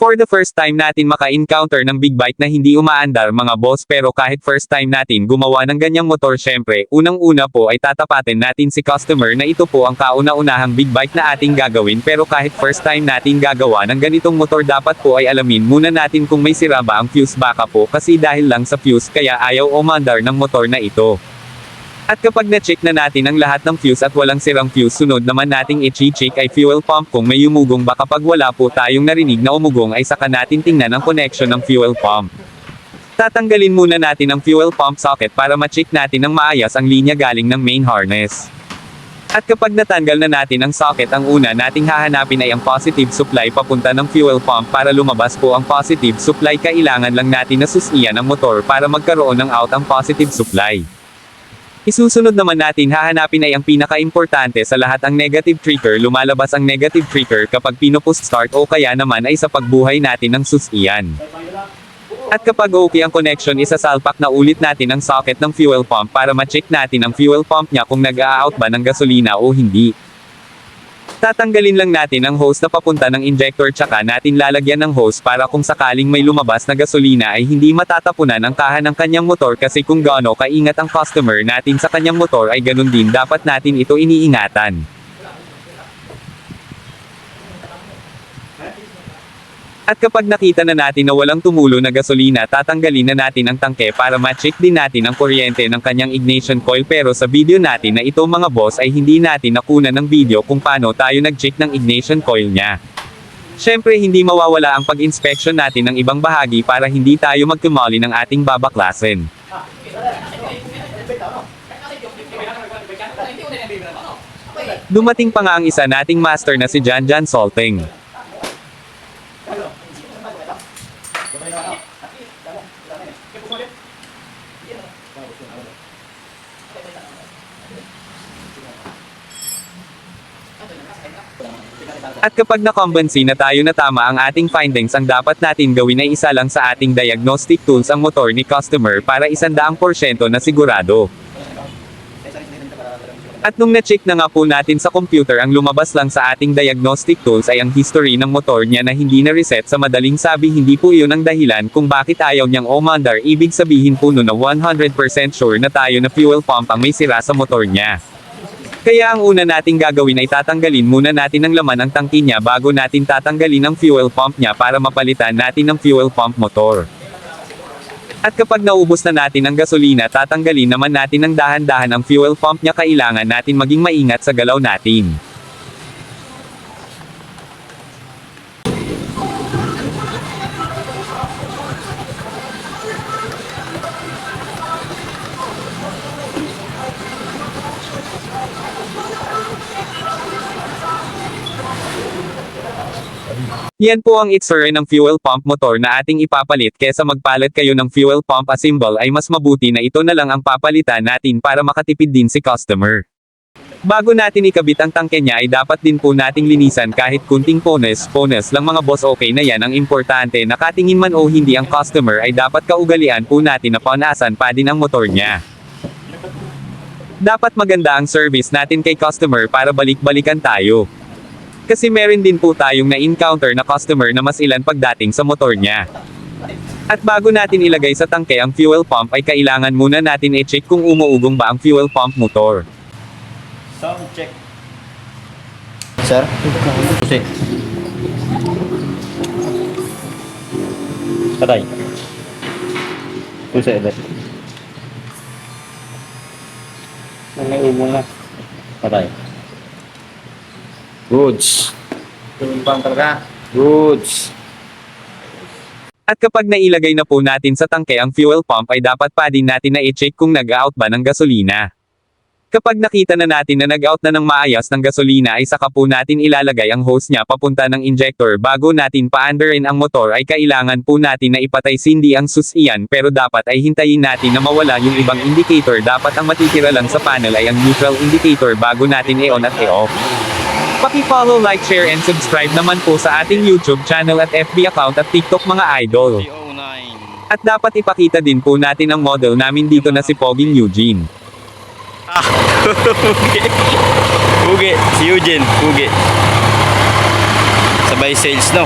For the first time natin maka-encounter ng big bike na hindi umaandar mga boss, pero kahit first time natin gumawa ng ganyang motor, syempre, unang-una po ay tatapatin natin si customer na ito po ang kauna-unahang big bike na ating gagawin, pero kahit first time natin gagawa ng ganitong motor, dapat po ay alamin muna natin kung may sira ba ang fuse. Baka po kasi dahil lang sa fuse kaya ayaw umandar ng motor na ito. At kapag na-check na natin ang lahat ng fuse at walang sirang fuse, sunod naman nating i-check ay fuel pump kung may umugong. Baka pag wala po tayong narinig na umugong ay saka natin tingnan ang connection ng fuel pump. Tatanggalin muna natin ang fuel pump socket para ma-check natin ng maayos ang linya galing ng main harness. At kapag natanggal na natin ang socket, ang una nating hahanapin ay ang positive supply papunta ng fuel pump. Para lumabas po ang positive supply, kailangan lang natin na susiyan ang motor para magkaroon ng out ang positive supply. Isusunod naman natin hahanapin ay ang pinaka-importante sa lahat, ang negative trigger. Lumalabas ang negative trigger kapag pinupush start o kaya naman ay sa pagbuhay natin ng susiyan. At kapag okay ang connection, isasalpak na ulit natin ang socket ng fuel pump para ma-check natin ang fuel pump niya kung nag-a-out ba ng gasolina o hindi. Tatanggalin lang natin ang hose na papunta ng injector, tsaka natin lalagyan ng hose para kung sakaling may lumabas na gasolina ay hindi matatapunan ang kaha ng kanyang motor, kasi kung gaano kaingat ang customer natin sa kanyang motor ay ganun din dapat natin ito iniingatan. At kapag nakita na natin na walang tumulo na gasolina, tatanggalin na natin ang tangke para ma-check din natin ang kuryente ng kanyang ignition coil. Pero sa video natin na ito mga boss ay hindi natin nakunan ng video kung paano tayo nag-check ng ignition coil niya. Syempre hindi mawawala ang pag-inspection natin ng ibang bahagi para hindi tayo magkumali ng ating babaklasin. Dumating pa nga ang isa nating master na si Jan Salting. At kapag nakumbansi na tayo na tama ang ating findings, ang dapat natin gawin ay isa lang sa ating diagnostic tools ang motor ni customer para 100% na sigurado. At nung na-check na nga po natin sa computer, ang lumabas lang sa ating diagnostic tools ay ang history ng motor niya na hindi na-reset. Sa madaling sabi, hindi po iyon ang dahilan kung bakit ayaw niyang umandar. Ibig sabihin po nun na 100% sure na tayo na fuel pump ang may sira sa motor niya. Kaya ang una nating gagawin ay tatanggalin muna natin ang laman ng tangki niya bago natin tatanggalin ang fuel pump niya para mapalitan natin ang fuel pump motor. At kapag naubos na natin ang gasolina, tatanggalin naman natin ng dahan-dahan ang fuel pump niya. Kailangan natin maging maingat sa galaw natin. Yan po ang itsura ng fuel pump motor na ating ipapalit. Kesa magpalit kayo ng fuel pump assemble ay mas mabuti na ito na lang ang papalitan natin para makatipid din si customer. Bago natin ikabit ang tangke niya ay dapat din po nating linisan kahit kunting pones lang mga boss. Okay na yan, ang importante nakatingin man o hindi ang customer ay dapat kaugalian po natin na paunasan pa din ang motor niya. Dapat maganda ang service natin kay customer para balik-balikan tayo. Kasi meron din po tayong na-encounter na customer na mas ilan pagdating sa motor niya. At bago natin ilagay sa tangke ang fuel pump ay kailangan muna natin i-check kung umuugong ba ang fuel pump motor. Sound check. Sir? Pusi. Patay. Pusi ulit. May ubong na. Patay. Goods. Tumpang talaga. Goods. At kapag nailagay na po natin sa tangke ang fuel pump ay dapat pa din natin na i-check kung nag-out ba ng gasolina. Kapag nakita na natin na nag-out na ng maayos ng gasolina ay saka po natin ilalagay ang hose niya papunta ng injector. Bago natin pa-underin ang motor ay kailangan po natin na ipatay sindi ang susiyan, pero dapat ay hintayin natin na mawala yung ibang indicator. Dapat ang matitira lang sa panel ay ang neutral indicator bago natin i-on at i-off. Paki-follow, like, share and subscribe naman po sa ating YouTube channel at FB account at TikTok mga idol. At dapat ipakita din po natin ang model namin dito na si Poging Eugene. Pugi. Si Eugene. Pugi. Sabay sales no.